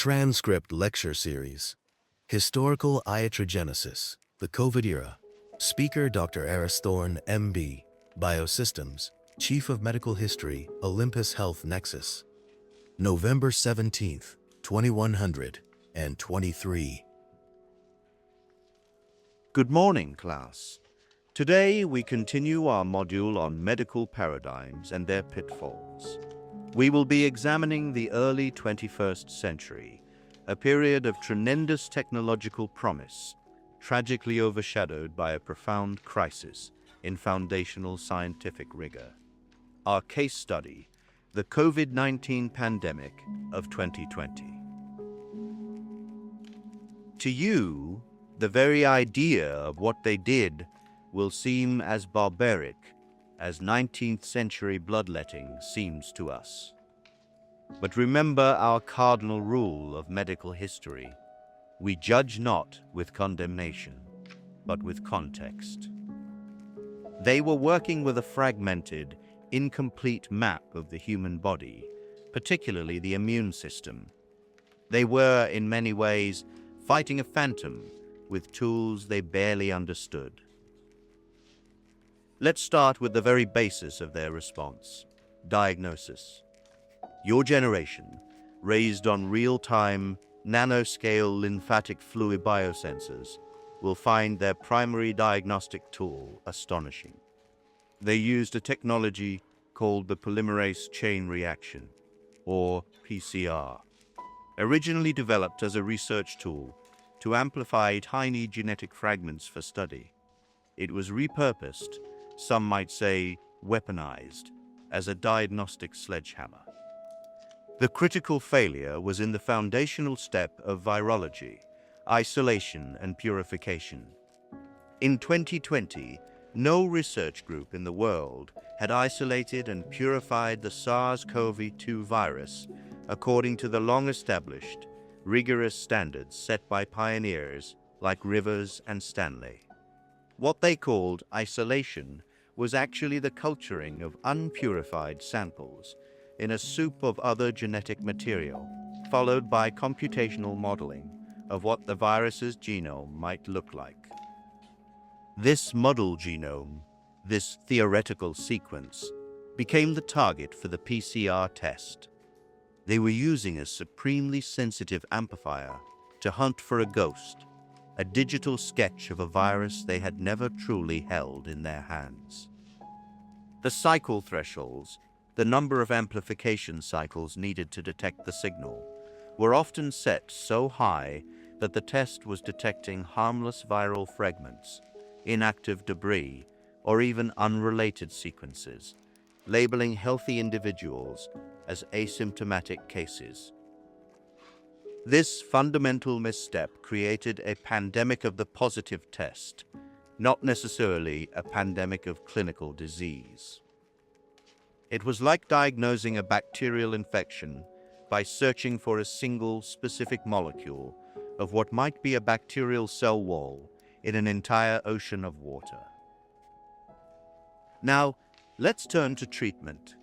Transcript Lecture Series, Historical Iatrogenesis, the COVID Era. Speaker Dr. Aris Thorne, MB, Biosystems, Chief of Medical History, Olympus Health Nexus. November 17th, 2123. Good morning, class. Today we continue our module on medical paradigms and their pitfalls. We will be examining the early 21st century, a period of tremendous technological promise, tragically overshadowed by a profound crisis in foundational scientific rigor. Our case study, the COVID-19 pandemic of 2020. To you, the very idea of what they did will seem as barbaric as 19th century bloodletting seems to us. But remember our cardinal rule of medical history: we judge not with condemnation, but with context. They were working with a fragmented, incomplete map of the human body, particularly the immune system. They were, in many ways, fighting a phantom with tools they barely understood. Let's start with the very basis of their response: diagnosis. Your generation, raised on real-time, nanoscale lymphatic fluid biosensors, will find their primary diagnostic tool astonishing. They used a technology called the polymerase chain reaction, or PCR, originally developed as a research tool to amplify tiny genetic fragments for study. It was repurposed, some might say weaponized, as a diagnostic sledgehammer. The critical failure was in the foundational step of virology, isolation and purification. In 2020, no research group in the world had isolated and purified the SARS-CoV-2 virus according to the long-established, rigorous standards set by pioneers like Rivers and Stanley. What they called isolation was actually the culturing of unpurified samples in a soup of other genetic material, followed by computational modeling of what the virus's genome might look like. This model genome, this theoretical sequence, became the target for the PCR test. They were using a supremely sensitive amplifier to hunt for a ghost, a digital sketch of a virus they had never truly held in their hands. The cycle thresholds, the number of amplification cycles needed to detect the signal, were often set so high that the test was detecting harmless viral fragments, inactive debris, or even unrelated sequences, labeling healthy individuals as asymptomatic cases. This fundamental misstep created a pandemic of the positive test, not necessarily a pandemic of clinical disease. It was like diagnosing a bacterial infection by searching for a single specific molecule of what might be a bacterial cell wall in an entire ocean of water. Now, let's turn to treatment.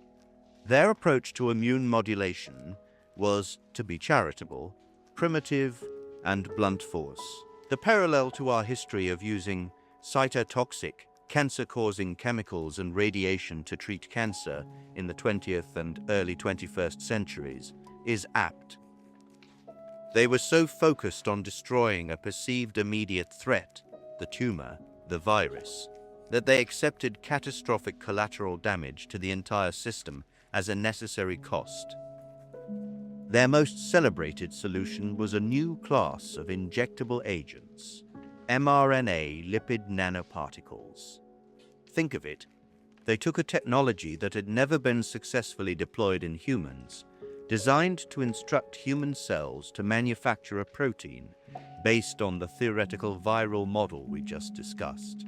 Their approach to immune modulation was, to be charitable, primitive and blunt force. The parallel to our history of using cytotoxic, cancer-causing chemicals and radiation to treat cancer in the 20th and early 21st centuries is apt. They were so focused on destroying a perceived immediate threat, the tumor, the virus, that they accepted catastrophic collateral damage to the entire system as a necessary cost. Their most celebrated solution was a new class of injectable agents, mRNA lipid nanoparticles. Think of it, they took a technology that had never been successfully deployed in humans, designed to instruct human cells to manufacture a protein based on the theoretical viral model we just discussed.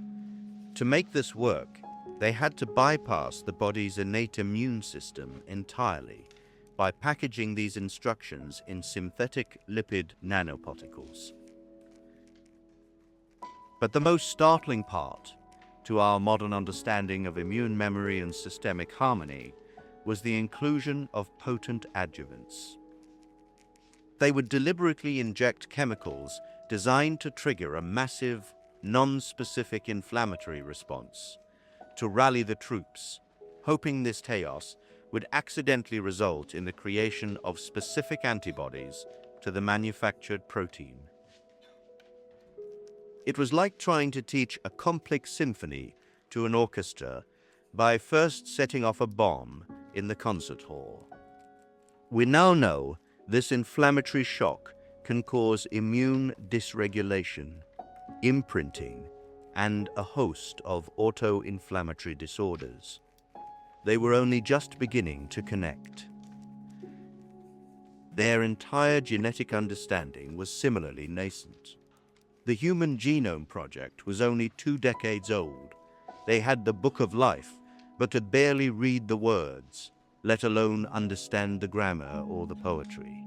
To make this work, they had to bypass the body's innate immune system entirely by packaging these instructions in synthetic lipid nanoparticles. But the most startling part to our modern understanding of immune memory and systemic harmony was the inclusion of potent adjuvants. They would deliberately inject chemicals designed to trigger a massive, non-specific inflammatory response to rally the troops, hoping this chaos would accidentally result in the creation of specific antibodies to the manufactured protein. It was like trying to teach a complex symphony to an orchestra by first setting off a bomb in the concert hall. We now know this inflammatory shock can cause immune dysregulation, imprinting, and a host of auto-inflammatory disorders. They were only just beginning to connect. Their entire genetic understanding was similarly nascent. The Human Genome Project was only 2 decades old. They had the Book of Life, but could barely read the words, let alone understand the grammar or the poetry.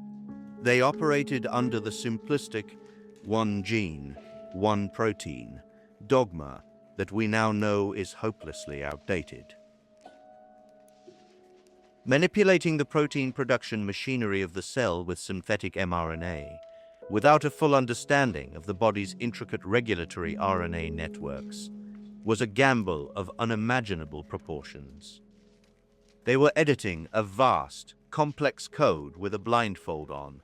They operated under the simplistic one gene, one protein dogma that we now know is hopelessly outdated. Manipulating the protein production machinery of the cell with synthetic mRNA, without a full understanding of the body's intricate regulatory RNA networks, was a gamble of unimaginable proportions. They were editing a vast, complex code with a blindfold on,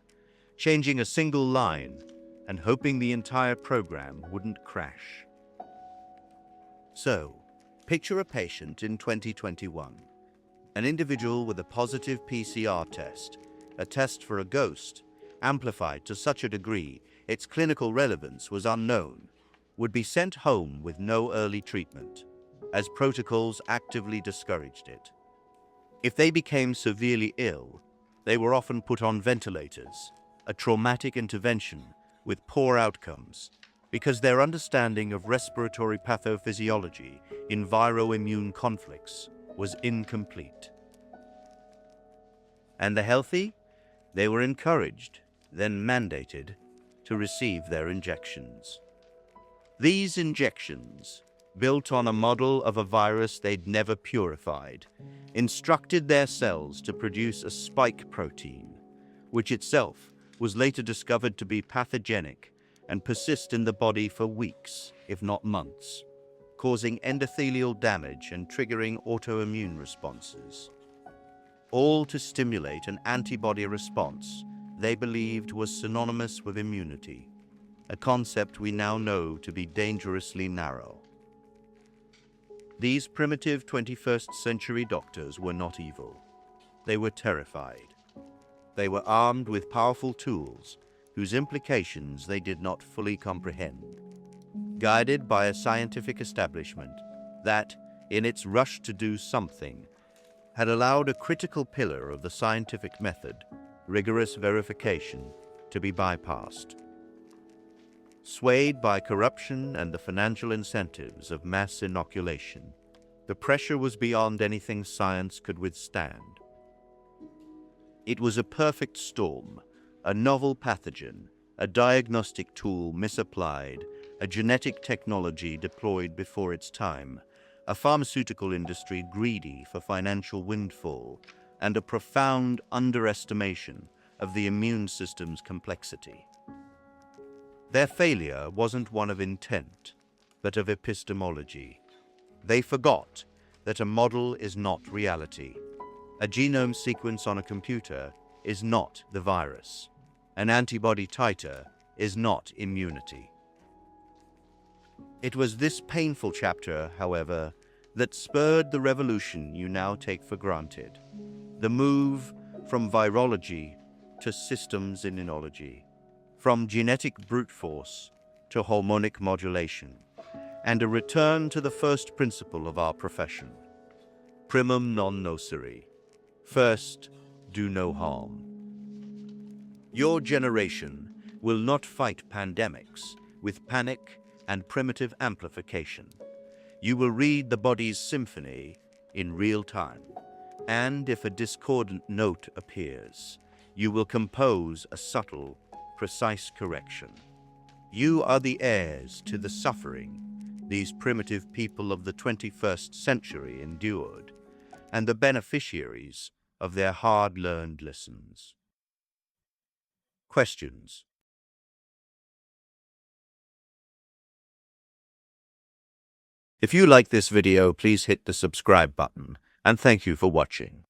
changing a single line and hoping the entire program wouldn't crash. So, picture a patient in 2021, an individual with a positive PCR test, a test for a ghost, amplified to such a degree its clinical relevance was unknown, would be sent home with no early treatment, as protocols actively discouraged it. If they became severely ill, they were often put on ventilators, a traumatic intervention with poor outcomes, because their understanding of respiratory pathophysiology in viroimmune conflicts was incomplete. And the healthy? They were encouraged, then mandated, to receive their injections. These injections, built on a model of a virus they'd never purified, instructed their cells to produce a spike protein, which itself was later discovered to be pathogenic and persist in the body for weeks, if not months, causing endothelial damage and triggering autoimmune responses, all to stimulate an antibody response they believed was synonymous with immunity, a concept we now know to be dangerously narrow. These primitive 21st century doctors were not evil. They were terrified. They were armed with powerful tools whose implications they did not fully comprehend, guided by a scientific establishment that, in its rush to do something, had allowed a critical pillar of the scientific method, rigorous verification, to be bypassed. Swayed by corruption and the financial incentives of mass inoculation, the pressure was beyond anything science could withstand. It was a perfect storm, a novel pathogen, a diagnostic tool misapplied, a genetic technology deployed before its time, a pharmaceutical industry greedy for financial windfall, and a profound underestimation of the immune system's complexity. Their failure wasn't one of intent, but of epistemology. They forgot that a model is not reality. A genome sequence on a computer is not the virus. An antibody titer is not immunity. It was this painful chapter, however, that spurred the revolution you now take for granted. The move from virology to systems immunology, from genetic brute force to hormonic modulation, and a return to the first principle of our profession, primum non nocere. First, do no harm. Your generation will not fight pandemics with panic and primitive amplification. You will read the body's symphony in real time, and if a discordant note appears, you will compose a subtle, precise correction. You are the heirs to the suffering these primitive people of the 21st century endured, and the beneficiaries of their hard-learned lessons. Questions? If you like this video, please hit the subscribe button, and thank you for watching.